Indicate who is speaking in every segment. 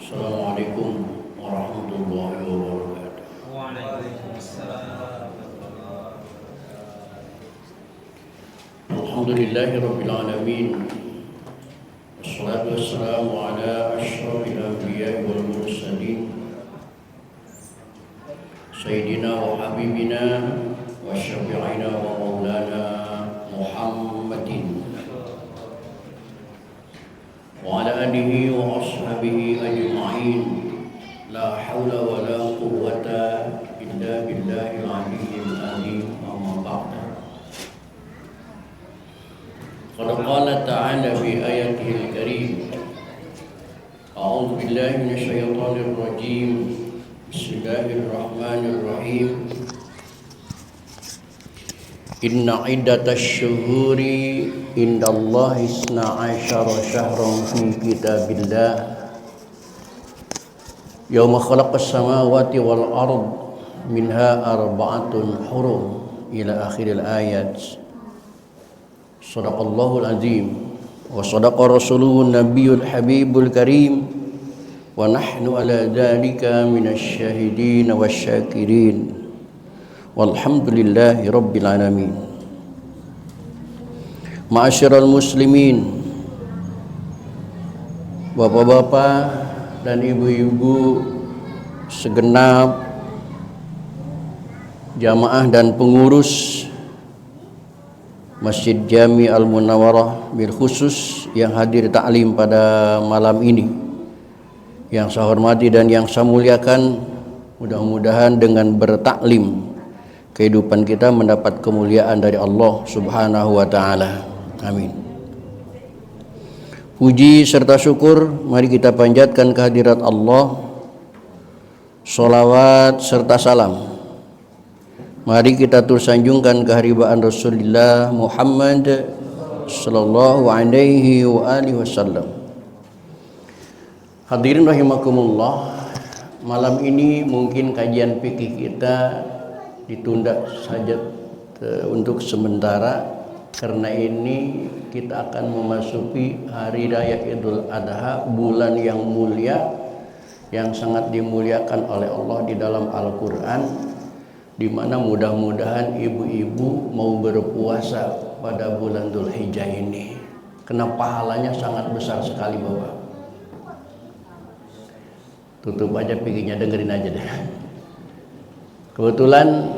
Speaker 1: Assalamualaikum warahmatullahi wabarakatuh.
Speaker 2: Waalaikumsalam.
Speaker 1: Alhamdulillahi rabbil alamin. Wassalatu wassalamu ala asyrafil anbiya'i wal mursalin. Sayyidina wa habibina wa syafi'ina wa maulana Muhammadin wa ala alihi wa ashabihi ajma'in. La hawla wa la quwwata illa billahil aliyyil azim. Amma ba'd. Qad qala ta'ala fi ayatihil karim. A'udzu billahi minasyaitonir rajim. Bismillahirrahmanirrahim. Inna iddatash syuhuri indallahi isna asyara syahran fi kitabillah yauma khalaqas samawati wal ard minha arba'atun hurum ila akhiril ayat. Shadaqallahul azim wa shadaqa rasuluhun nabiyul habibul karim wa nahnu ala dzalika minasy syahidin wasyakirin. Walhamdulillahi rabbil alamin. Ma'asyiral muslimin, bapak-bapak dan ibu-ibu segenap jamaah dan pengurus Masjid Jami Al-Munawwarah bil khusus yang hadir taklim pada malam ini, yang saya hormati dan yang saya muliakan, mudah-mudahan dengan bertaklim kehidupan kita mendapat kemuliaan dari Allah Subhanahu wa taala. Amin. Puji serta syukur mari kita panjatkan kehadirat Allah. Sholawat serta salam mari kita tersanjungkan keharibaan Rasulullah Muhammad sallallahu alaihi wa alihi wasallam. Hadirin rahimakumullah, malam ini mungkin kajian fikih kita ditunda saja untuk sementara, karena ini kita akan memasuki hari raya Idul Adha, bulan yang mulia yang sangat dimuliakan oleh Allah di dalam Al-Quran, di mana mudah-mudahan ibu-ibu mau berpuasa pada bulan Dzulhijjah ini, karena pahalanya sangat besar sekali Bapak. Tutup aja pikirnya, dengerin aja deh. Kebetulan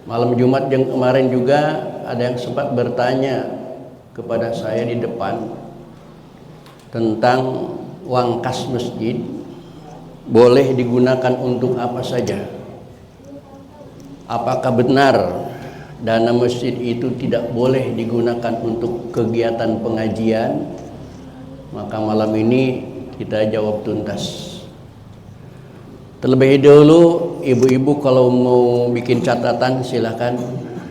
Speaker 1: malam Jumat yang kemarin juga ada yang sempat bertanya kepada saya di depan tentang uang kas masjid boleh digunakan untuk apa saja. Apakah benar dana masjid itu tidak boleh digunakan untuk kegiatan pengajian? Maka malam ini kita jawab tuntas. Terlebih dahulu, ibu-ibu kalau mau bikin catatan silahkan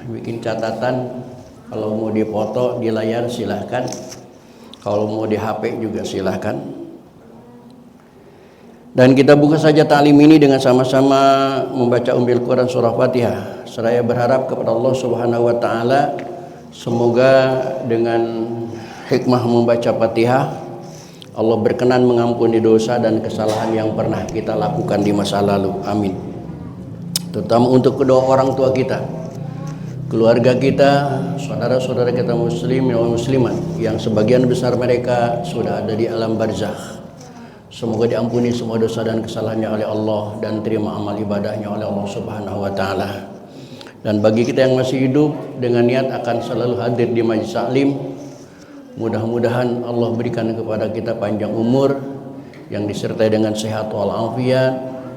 Speaker 1: bikin catatan. Kalau mau dipoto di layar silahkan. Kalau mau di HP juga silahkan. Dan kita buka saja taklim ini dengan sama-sama membaca Ummul Quran surah Fatihah. Seraya berharap kepada Allah Subhanahu wa taala, semoga dengan hikmah membaca Fatihah Allah berkenan mengampuni dosa dan kesalahan yang pernah kita lakukan di masa lalu. Amin. Terutama untuk kedua orang tua kita, keluarga kita, saudara-saudara kita muslim dan muslimat yang sebagian besar mereka sudah ada di alam barzakh. Semoga diampuni semua dosa dan kesalahannya oleh Allah dan terima amal ibadahnya oleh Allah Subhanahu wa taala. Dan bagi kita yang masih hidup dengan niat akan selalu hadir di majlis taklim, mudah-mudahan Allah berikan kepada kita panjang umur yang disertai dengan sehat walafiat,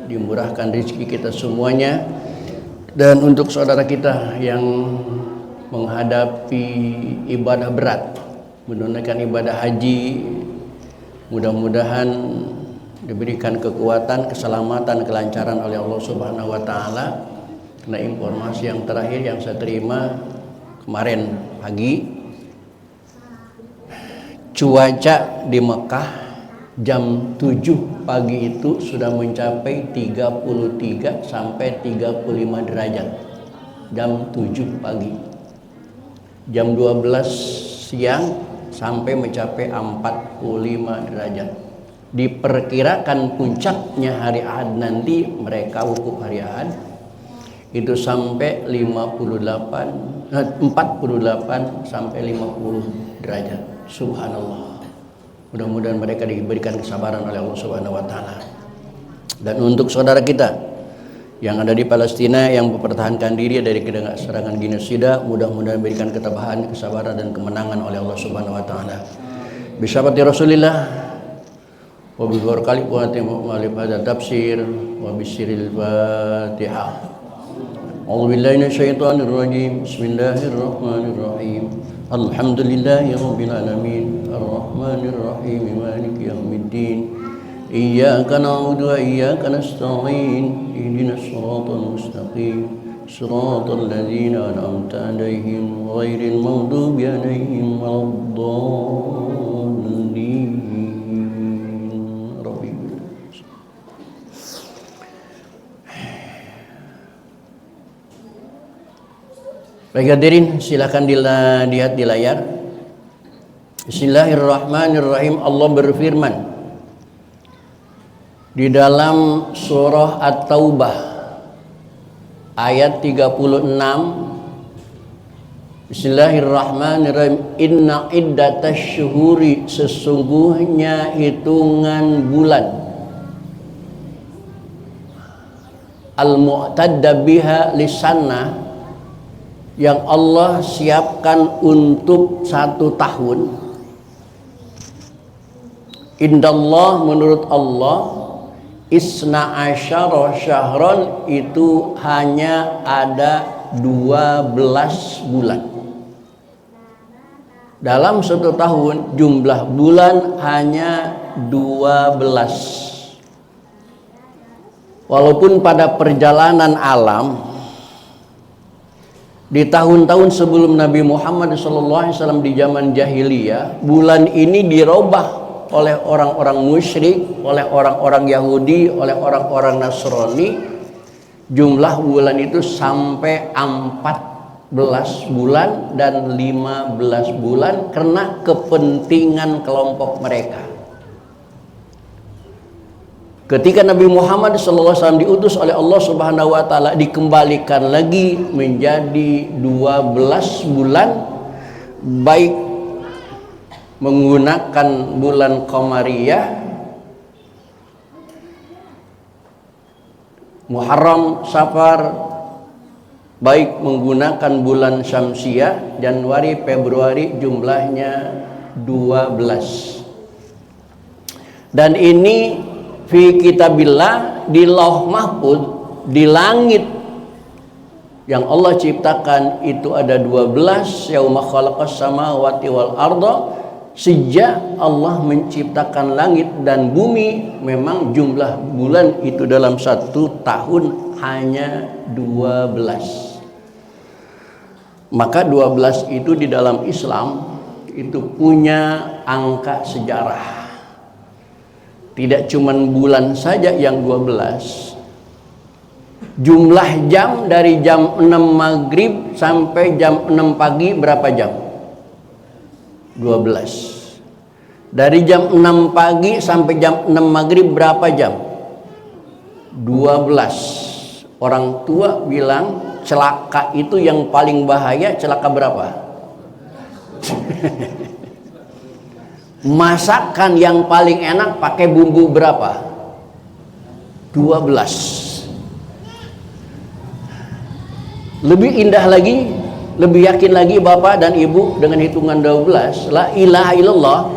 Speaker 1: dimurahkan rezeki kita semuanya. Dan untuk saudara kita yang menghadapi ibadah berat, menunaikan ibadah haji, mudah-mudahan diberikan kekuatan, keselamatan, kelancaran oleh Allah Subhanahu wa taala. Karena informasi yang terakhir yang saya terima kemarin pagi, cuaca di Mekah jam 7 pagi itu sudah mencapai 33 sampai 35 derajat. Jam 7 pagi. Jam 12 siang sampai mencapai 45 derajat. diperkirakan puncaknya hari Ahad nanti mereka wukuf hari Ahad itu sampai 48 sampai 50 derajat. Subhanallah. Mudah-mudahan mereka diberikan kesabaran oleh Allah Subhanahu wa taala. Dan untuk saudara kita yang ada di Palestina yang mempertahankan diri dari serangan genosida, mudah-mudahan diberikan ketabahan, kesabaran dan kemenangan oleh Allah Subhanahu wa taala. Bisyafaati Rasulillah wa bi barakati pada tafsir wa bisiril Fatihah. A'udzu billahi minasyaitonir rajim. Bismillahirrahmanirrahim. Alhamdulillahi rabbil alamin. Arrahmanir rahim. Maliki yaumiddin. Iyyaka na'budu wa iyyaka nasta'in. Ihdinas siratal mustaqim. Siratal ladzina an'amta 'alaihim ghairil maghdubi 'alaihim waladdallin. Baik hadirin, silakan dilihat di layar. Bismillahirrahmanirrahim. Allah berfirman di dalam surah At-Taubah ayat 36. Bismillahirrahmanirrahim. Inna iddatasy syuhuri, sesungguhnya hitungan bulan al-mu'tadda biha lisanah, yang Allah siapkan untuk 1 tahun. Indallah, menurut Allah, isna asyara syahron, itu hanya ada 12 bulan. Dalam 1 tahun jumlah bulan hanya 12. Walaupun pada perjalanan alam di tahun-tahun sebelum Nabi Muhammad SAW di zaman jahiliyah, bulan ini dirubah oleh orang-orang musyrik, oleh orang-orang Yahudi, oleh orang-orang Nasrani. Jumlah bulan itu sampai 14 bulan dan 15 bulan karena kepentingan kelompok mereka. Ketika Nabi Muhammad SAW diutus oleh Allah Subhanahu wa taala, dikembalikan lagi menjadi 12 bulan, baik menggunakan bulan Qamariyah, Muharram, Safar, baik menggunakan bulan Syamsiyah, Januari, Februari, jumlahnya 12. Dan ini fi kitabillah, di lauh mahfud, di langit yang Allah ciptakan itu ada 12. Yauma khalaqas samawati wal arda, sejak Allah menciptakan langit dan bumi, memang jumlah bulan itu dalam 1 tahun hanya 12. Maka 12 itu di dalam Islam itu punya angka sejarah. Tidak cuma bulan saja yang 12. Jumlah jam dari jam 6 maghrib sampai jam 6 pagi berapa jam? 12. Dari jam 6 pagi sampai jam 6 maghrib berapa jam? 12. Orang tua bilang celaka itu yang paling bahaya, celaka berapa? Masakan yang paling enak pakai bumbu berapa? 12. Lebih indah lagi, lebih yakin lagi Bapak dan Ibu dengan hitungan 12. La ilaha illallah.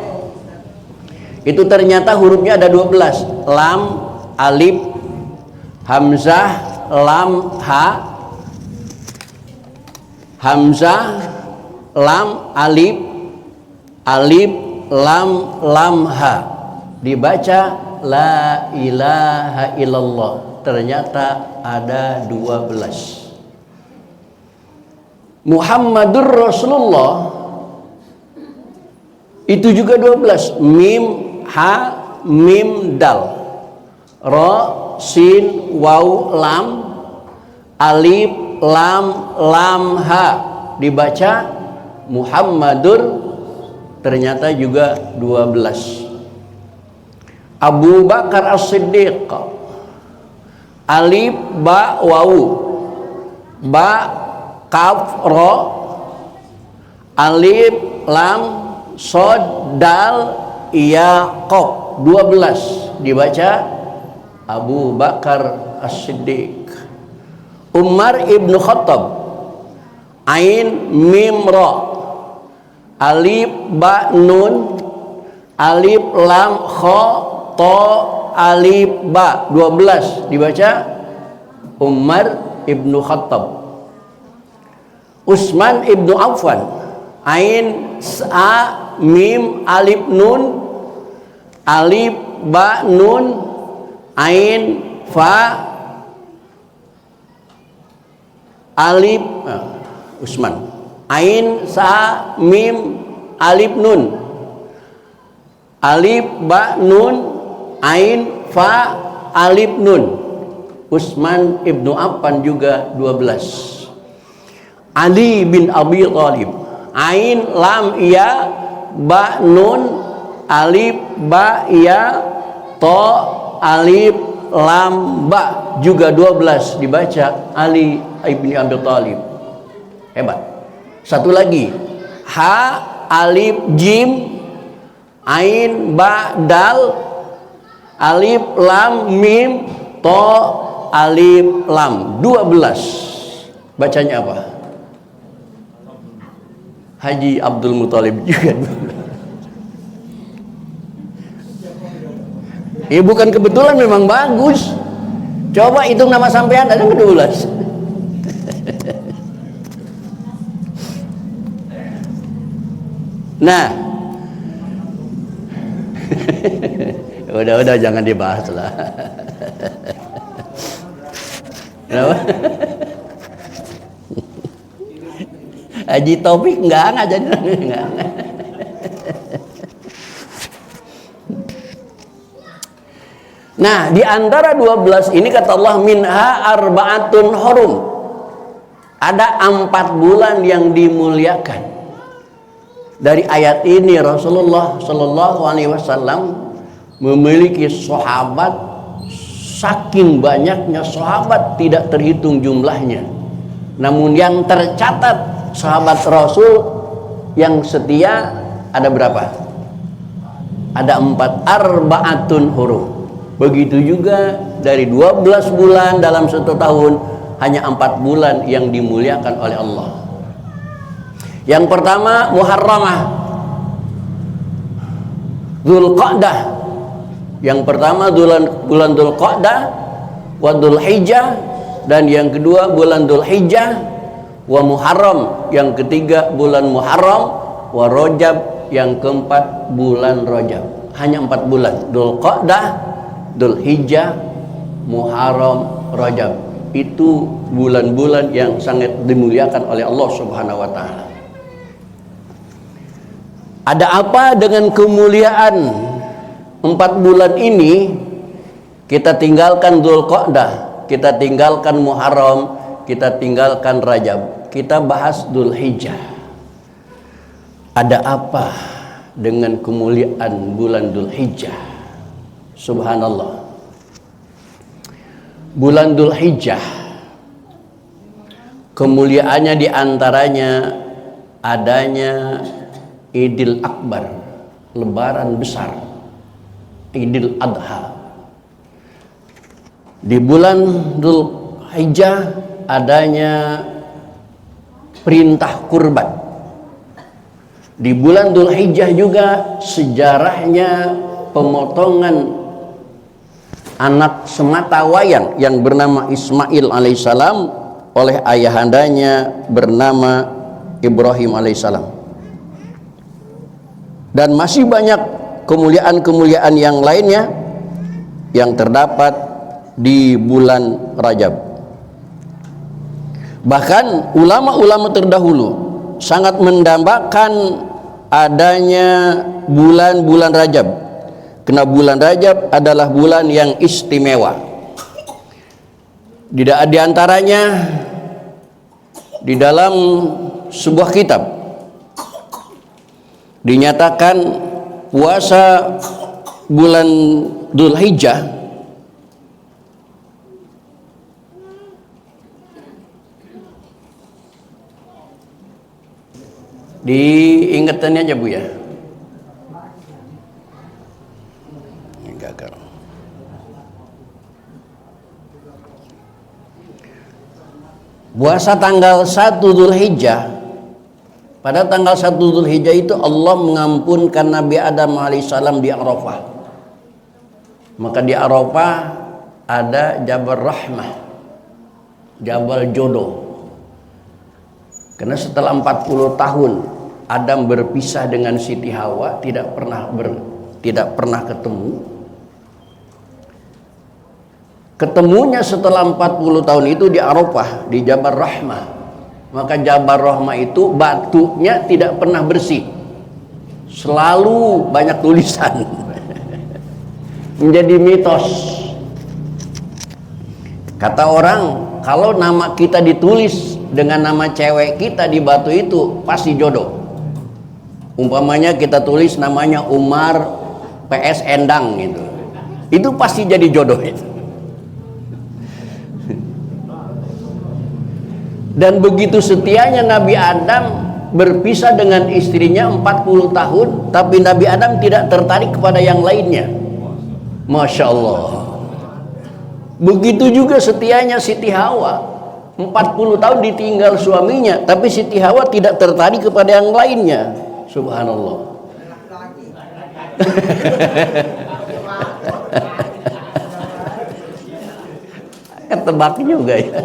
Speaker 1: Itu ternyata hurufnya ada 12. Lam, alif, hamzah, lam, ha. Hamzah, lam, alif, alif, lam, lam, ha. Dibaca la ilaha illallah. Ternyata ada 12. Muhammadur Rasulullah itu juga 12. Mim, ha, mim, dal. Ra, sin, waw, lam, alif, lam, lam, ha. Dibaca Muhammadur, ternyata juga 12. Abu Bakar As-Siddiq. Alif ba wawu, ba kaf ro, alif lam sod dal ya qaf. 12 dibaca Abu Bakar As-Siddiq. Umar ibnu Khattab. Ain mim ra, alif ba nun, alif lam kha to alif ba. 12 dibaca Umar ibnu Khattab. Utsman ibnu Affan. Ain sa mim alif nun, alif ba nun, ain fa alif Utsman. Ain sa mim alif nun, alif ba nun, ain fa alif nun. Utsman ibnu Affan juga 12. Ali bin Abi Thalib. Ain lam ya ba nun, alif ba ya to alif lam ba, juga 12 dibaca Ali bin Abi Thalib. Hebat. Satu lagi, ha alif jim, ain ba dal, alif lam mim to alif lam. 12 bacanya apa? Haji Abdul Muthalib juga. Ya bukan kebetulan, memang bagus. Coba hitung nama sampean, ada 12. Nah, udah jangan dibahas lah. Kenapa? Haji Taufik enggak jadi enggak. Nah, di antara 12 ini kata Allah minha arba'atun hurum. Ada 4 bulan yang dimuliakan. Dari ayat ini Rasulullah Shallallahu Alaihi Wasallam memiliki sahabat, saking banyaknya sahabat tidak terhitung jumlahnya. Namun yang tercatat sahabat Rasul yang setia ada berapa? Ada 4, arba'atun hurum. Begitu juga dari 12 bulan dalam 1 tahun, hanya 4 bulan yang dimuliakan oleh Allah. Yang pertama Muharramah, Dzulqa'dah. Yang pertama bulan Dzulqa'dah wa Dzulhijjah, dan yang kedua bulan Dzulhijjah, wa Muharram, yang ketiga bulan Muharram, wa Rajab, yang keempat bulan Rajab. Hanya 4 bulan, Dzulqa'dah, Dzulhijjah, Muharram, Rajab. Itu bulan-bulan yang sangat dimuliakan oleh Allah Subhanahu wa taala. Ada apa dengan kemuliaan 4 bulan ini? Kita tinggalkan Dzulqa'dah, kita tinggalkan Muharram, kita tinggalkan Rajab, kita bahas Dzulhijjah. Ada apa dengan kemuliaan bulan Dzulhijjah? Subhanallah. Bulan Dzulhijjah kemuliaannya diantaranya adanya Idul Akbar, lebaran besar, Idul Adha. Di bulan Dzulhijjah adanya perintah kurban. Di bulan Dzulhijjah juga sejarahnya pemotongan anak semata wayang yang bernama Ismail alaihissalam oleh ayahandanya bernama Ibrahim alaihissalam. Dan masih banyak kemuliaan-kemuliaan yang lainnya yang terdapat di bulan Rajab. Bahkan ulama-ulama terdahulu sangat mendambakan adanya bulan-bulan Rajab, karena bulan Rajab adalah bulan yang istimewa. Di antaranya di dalam sebuah kitab dinyatakan puasa bulan Dzulhijjah diingetannya aja Bu ya. Gagal. Puasa tanggal 1 Dzulhijjah. Pada tanggal 1 Dzulhijjah itu Allah mengampunkan Nabi Adam alaihissalam di Arafah. Maka di Arafah ada Jabal Rahmah, Jabal Jodoh. Karena setelah 40 tahun Adam berpisah dengan Siti Hawa, tidak pernah ketemu. Ketemunya setelah 40 tahun itu di Arafah, di Jabal Rahmah. Maka Jabal Rahmah itu batunya tidak pernah bersih, selalu banyak tulisan. Menjadi mitos. Kata orang, kalau nama kita ditulis dengan nama cewek kita di batu itu pasti jodoh. Umpamanya kita tulis namanya Umar PS Endang gitu, itu pasti jadi jodoh itu. Dan begitu setianya Nabi Adam berpisah dengan istrinya 40 tahun, tapi Nabi Adam tidak tertarik kepada yang lainnya. Masya Allah. Begitu juga setianya Siti Hawa, 40 tahun ditinggal suaminya, tapi Siti Hawa tidak tertarik kepada yang lainnya. Subhanallah. Ketebak juga ya.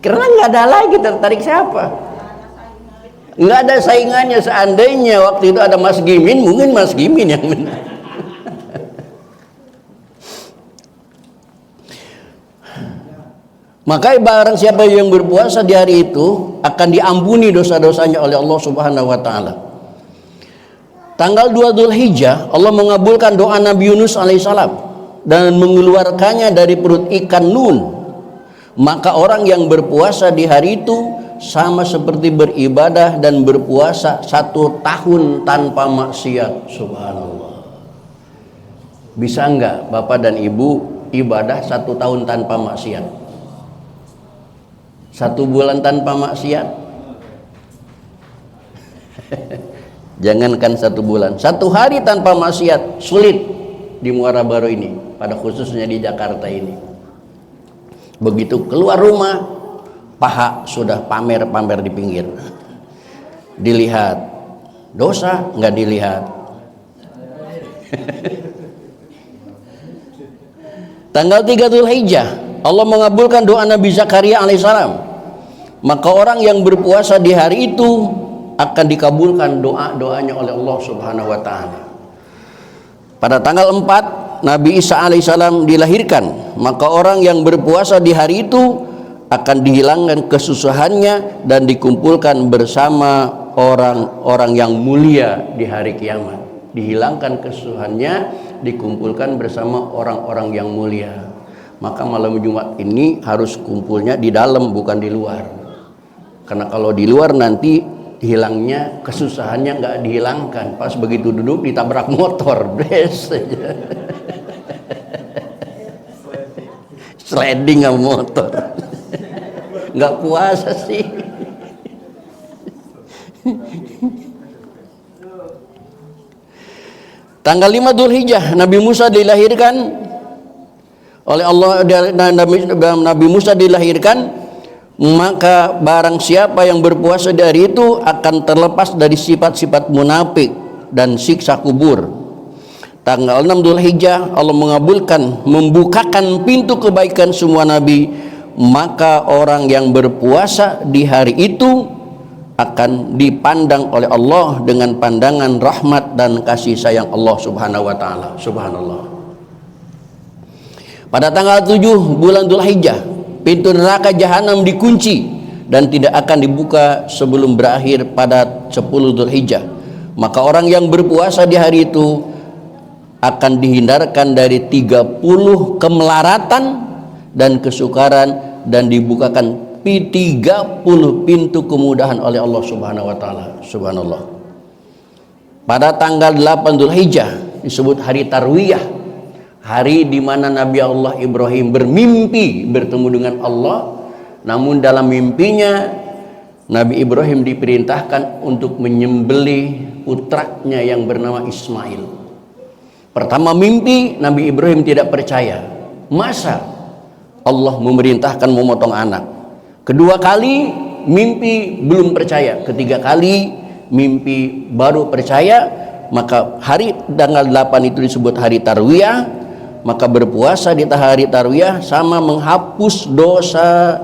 Speaker 1: Karena nggak ada lagi tertarik siapa. Nggak ada saingannya. Seandainya waktu itu ada Mas Gimin, mungkin Mas Gimin yang menang. Maka barang siapa yang berpuasa di hari itu akan diampuni dosa-dosanya oleh Allah Subhanahu wa taala. Tanggal 2 Dzulhijjah Allah mengabulkan doa Nabi Yunus alaihissalam dan mengeluarkannya dari perut ikan Nun. Maka orang yang berpuasa di hari itu sama seperti beribadah dan berpuasa 1 tahun tanpa maksiat. Subhanallah. Bisa enggak Bapak dan Ibu ibadah 1 tahun tanpa maksiat? 1 bulan tanpa maksiat? Jangankan 1 bulan, 1 hari tanpa maksiat sulit di Muara Baru ini, pada khususnya di Jakarta ini. Begitu keluar rumah, paha sudah pamer-pamer di pinggir. Dilihat, dosa nggak dilihat. Tanggal 3 Dzulhijjah Allah mengabulkan doa Nabi Zakaria alaihissalam. Maka orang yang berpuasa di hari itu akan dikabulkan doa-doanya oleh Allah Subhanahu wa taala. Pada tanggal 4 Nabi Isa alaihissalam dilahirkan. Maka orang yang berpuasa di hari itu akan dihilangkan kesusahannya dan dikumpulkan bersama orang-orang yang mulia di hari kiamat. Dihilangkan kesusahannya, dikumpulkan bersama orang-orang yang mulia. Maka malam Jumat ini harus kumpulnya di dalam, bukan di luar. Karena kalau di luar nanti hilangnya kesusahannya nggak dihilangkan. Pas begitu duduk ditabrak motor, des aja. Sliding sama motor. Nggak puasa sih. Tanggal 5 Dzulhijjah Nabi Musa dilahirkan oleh Allah. Nabi Musa dilahirkan. Maka barang siapa yang berpuasa di hari itu akan terlepas dari sifat-sifat munafik dan siksa kubur. Tanggal 6 Dzulhijjah Allah membukakan pintu kebaikan semua nabi. Maka orang yang berpuasa di hari itu akan dipandang oleh Allah dengan pandangan rahmat dan kasih sayang Allah Subhanahu wa taala. Subhanallah. Pada tanggal 7 bulan Dzulhijjah pintu neraka jahanam dikunci dan tidak akan dibuka sebelum berakhir pada 10 Dzulhijjah. Maka orang yang berpuasa di hari itu akan dihindarkan dari 30 kemelaratan dan kesukaran dan dibukakan dibuka 30 pintu kemudahan oleh Allah Subhanahu wa taala. Subhanallah. Pada tanggal 8 Dzulhijjah disebut hari Tarwiyah, hari di mana Nabi Allah Ibrahim bermimpi bertemu dengan Allah. Namun dalam mimpinya Nabi Ibrahim diperintahkan untuk menyembelih putranya yang bernama Ismail. Pertama mimpi, Nabi Ibrahim tidak percaya. Masa Allah memerintahkan memotong anak? Kedua kali mimpi belum percaya. Ketiga kali mimpi baru percaya. Maka hari tanggal 8 itu disebut hari Tarwiyah. Maka berpuasa di hari Tarwiyah sama menghapus dosa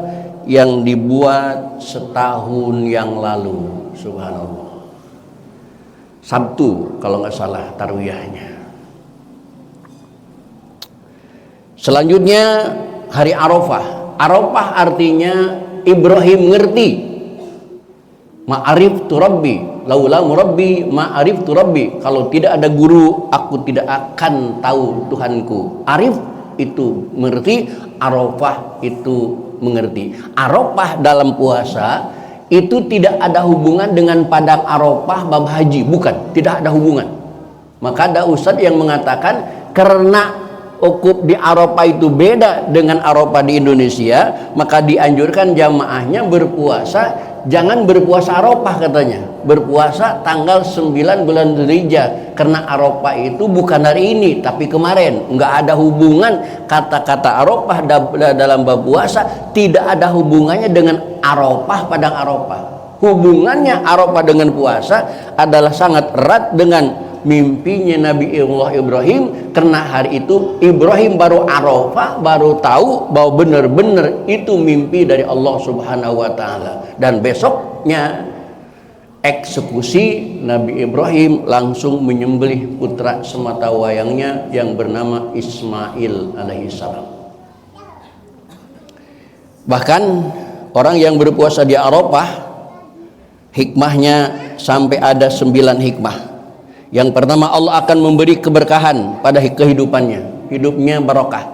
Speaker 1: yang dibuat setahun yang lalu. Subhanallah. Sabtu kalau nggak salah Tarwiyahnya. Selanjutnya hari Arafah. Arafah artinya Ibrahim ngerti. Ma'ariftu Rabbi, laula murabbi ma'ariftu Rabbi. Kalau tidak ada guru, aku tidak akan tahu Tuhanku. Arif itu mengerti, Arafah itu mengerti. Arafah dalam puasa itu tidak ada hubungan dengan padang Arafah bab haji, bukan, tidak ada hubungan. Maka ada ustadz yang mengatakan karena ukuf di Arafah itu beda dengan Arafah di Indonesia, maka dianjurkan jamaahnya berpuasa, jangan berpuasa Arafah katanya, berpuasa tanggal 9 bulan Dzulhijjah, karena Arafah itu bukan hari ini tapi kemarin. Nggak ada hubungan kata-kata Arafah dalam bab puasa, tidak ada hubungannya dengan Arafah padang Arafah. Hubungannya Arafah dengan puasa adalah sangat erat dengan mimpinya Nabi Allah Ibrahim, karena hari itu Ibrahim baru Arafah, baru tahu bahwa benar-benar itu mimpi dari Allah Subhanahu wa taala. Dan besoknya eksekusi, Nabi Ibrahim langsung menyembelih putra semata wayangnya yang bernama Ismail alaihissalam. Bahkan orang yang berpuasa di Arafah, hikmahnya sampai ada 9 hikmah. Yang pertama, Allah akan memberi keberkahan pada kehidupannya, hidupnya barokah,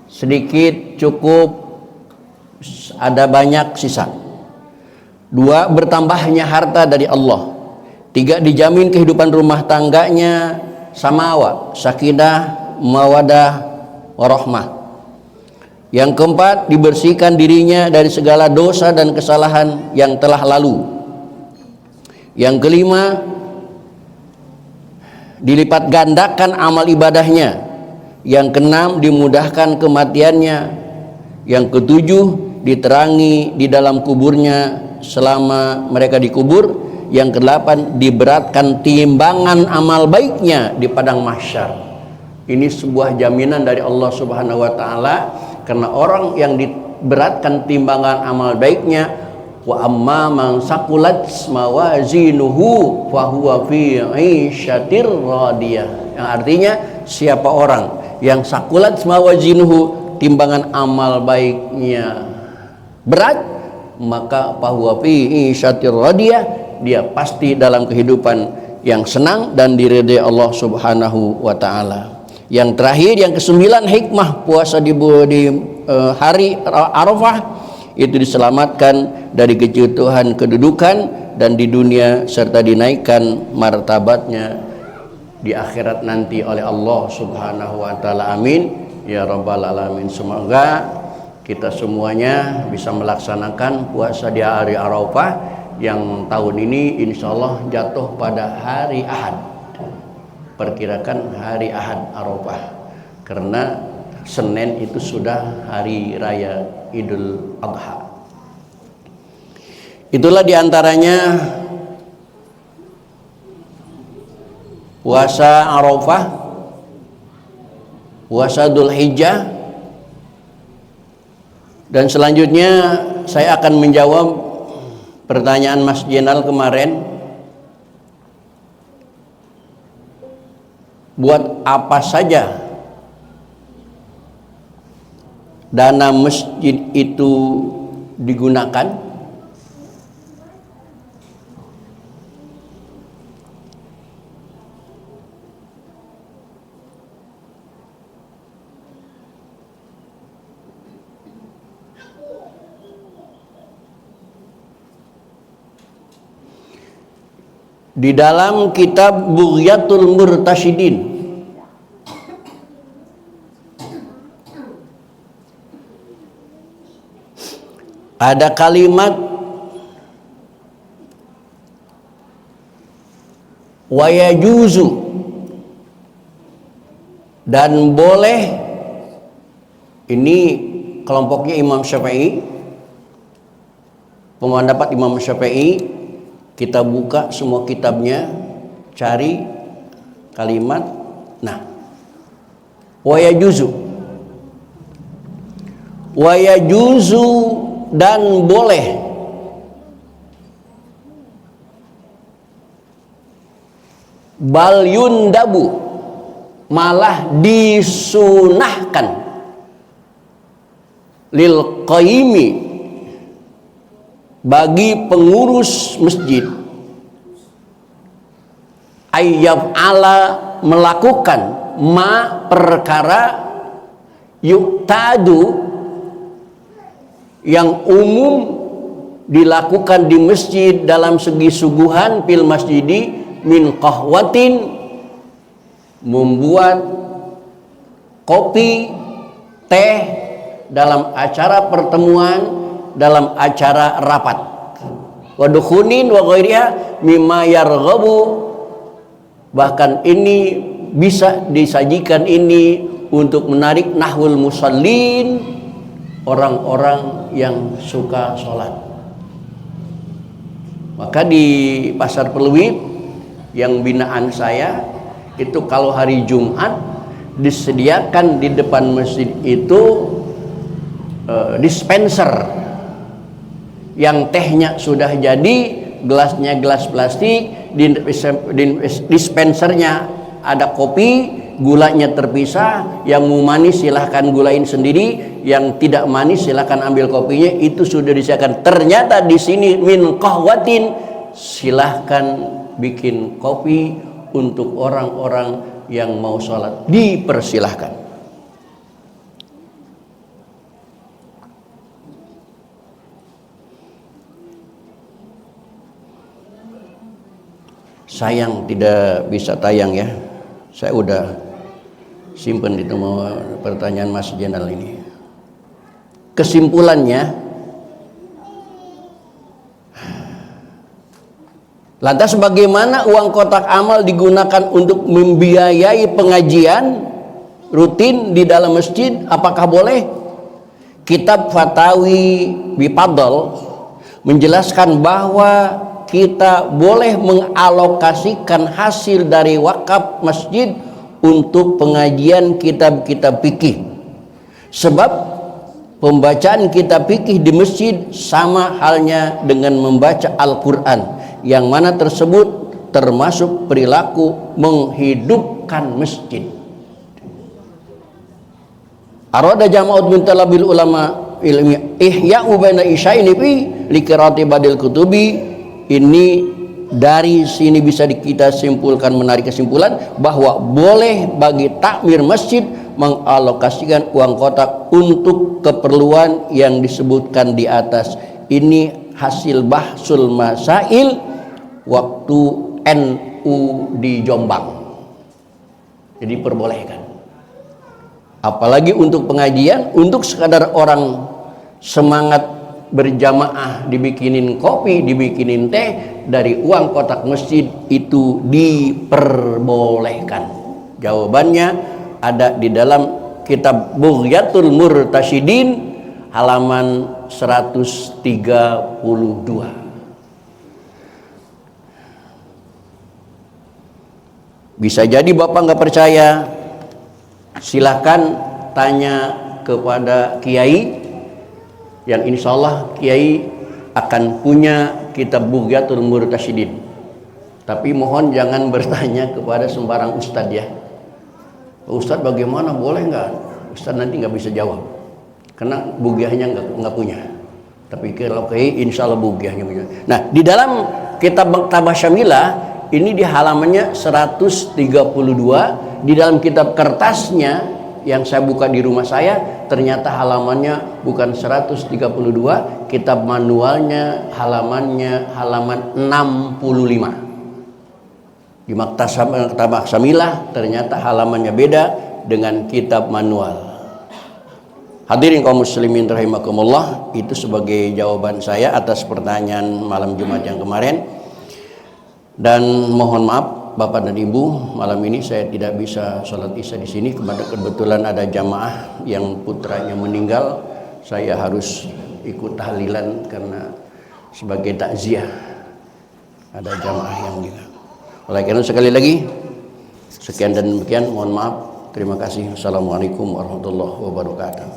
Speaker 1: sedikit cukup, ada banyak sisa. 2, bertambahnya harta dari Allah. 3, dijamin kehidupan rumah tangganya samawa, sakinah, mawadah, warahmah. Yang keempat, dibersihkan dirinya dari segala dosa dan kesalahan yang telah lalu. Yang kelima, dilipat gandakan amal ibadahnya. Yang keenam, dimudahkan kematiannya. Yang ketujuh, diterangi di dalam kuburnya selama mereka dikubur. Yang kedelapan, diberatkan timbangan amal baiknya di padang mahsyar. Ini sebuah jaminan dari Allah Subhanahu wa taala, karena orang yang diberatkan timbangan amal baiknya, wa amma man saqulat mawazinuhu fa huwa fi 'isyatir radiyah. Yang artinya siapa orang yang saqulat mawazinuhu, timbangan amal baiknya berat, maka fa huwa fi 'isyatir radiyah, dia pasti dalam kehidupan yang senang dan diridai Allah Subhanahu wa taala. Yang terakhir, yang ke-9 hikmah puasa di hari Arafah, itu diselamatkan dari kejatuhan kedudukan dan di dunia, serta dinaikkan martabatnya di akhirat nanti oleh Allah Subhanahu wa taala. Amin ya rabbal alamin. Semoga kita semuanya bisa melaksanakan puasa di hari Arafah yang tahun ini insya Allah jatuh pada hari Ahad. Perkirakan hari Ahad Arafah, karena Senin itu sudah hari raya Idul Adha. Itulah diantaranya puasa Arafah, puasa Dzulhijjah. Dan selanjutnya saya akan menjawab pertanyaan Mas Jenal kemarin, buat apa saja dana masjid itu digunakan? di dalam kitab Bughyatul Murtasyidin ada kalimat wa yajuzu, dan boleh. Ini kelompoknya Imam Syafi'i, pendapat Imam Syafi'i. Kita buka semua kitabnya, cari kalimat. Nah, wa yajuzu, dan boleh. Bal yundabu, malah disunahkan. Lil qaimi, bagi pengurus masjid, ayyab ala, melakukan ma, perkara, yuktadu, yang umum dilakukan di masjid dalam segi suguhan, fil masjidi, min qahwatin, membuat kopi, teh dalam acara pertemuan, dalam acara rapat, wadukhunin wa ghairiha mimma yarghabu, bahkan ini bisa disajikan ini untuk menarik nahwul musallin, orang-orang yang suka sholat. Maka di Pasar Peluit yang binaan saya itu, kalau hari Jumat disediakan di depan masjid itu dispenser, yang tehnya sudah jadi, gelasnya gelas plastik, di dispensernya ada kopi, gulanya terpisah. Yang mau manis silahkan gulain sendiri, yang tidak manis silahkan ambil kopinya, itu sudah disediakan. Ternyata di sini min qahwatin, silahkan bikin kopi untuk orang-orang yang mau sholat, dipersilahkan. Sayang tidak bisa tayang ya. Saya udah simpen itu mau pertanyaan Mas Jenal ini. Kesimpulannya, lantas bagaimana uang kotak amal digunakan untuk membiayai pengajian rutin di dalam masjid? Apakah boleh? Kitab Fatawi Bifadl menjelaskan bahwa kita boleh mengalokasikan hasil dari wakaf masjid untuk pengajian kitab-kitab fikih. Sebab pembacaan kitab fikih di masjid sama halnya dengan membaca Al-Quran, yang mana tersebut termasuk perilaku menghidupkan masjid. Arada jama'ut min talabil ulama ilmi ihya'u baina isyaini fi liqirati badil kutubi. Ini dari sini bisa kita simpulkan, menarik kesimpulan bahwa boleh bagi takmir masjid mengalokasikan uang kotak untuk keperluan yang disebutkan di atas. Ini hasil bahsul masail waktu NU di Jombang. Jadi perbolehkan. Apalagi untuk pengajian, untuk sekadar orang semangat berjamaah, dibikinin kopi, dibikinin teh dari uang kotak masjid, itu diperbolehkan. Jawabannya ada di dalam kitab Bughyatul Murtasyidin halaman 132. Bisa jadi Bapak nggak percaya, silahkan tanya kepada kiai, yang insya Allah kiai akan punya kitab Bughyatul Murtasyidin. Tapi mohon jangan bertanya kepada sembarang ustadz ya. Ustadz bagaimana, boleh nggak? Ustadz nanti nggak bisa jawab karena bugiahnya nggak punya. Tapi kalau kiai insya Allah bugiahnya punya. Nah, di dalam kitab Maktabah Syamilah ini di halamannya 132, di dalam kitab kertasnya yang saya buka di rumah saya, ternyata halamannya bukan 132, kitab manualnya halaman 65. Di Maktabah Samilah ternyata halamannya beda dengan kitab manual. Hadirin kaum muslimin rahimakumullah, itu sebagai jawaban saya atas pertanyaan malam Jumat yang kemarin. Dan mohon maaf Bapak dan Ibu, malam ini saya tidak bisa sholat Isya di sini. Kebetulan ada jamaah yang putranya meninggal. Saya harus ikut tahlilan karena sebagai takziah. Ada jamaah yang meninggal. Oleh karena sekali lagi, sekian dan demikian, mohon maaf. Terima kasih. Assalamualaikum warahmatullahi wabarakatuh.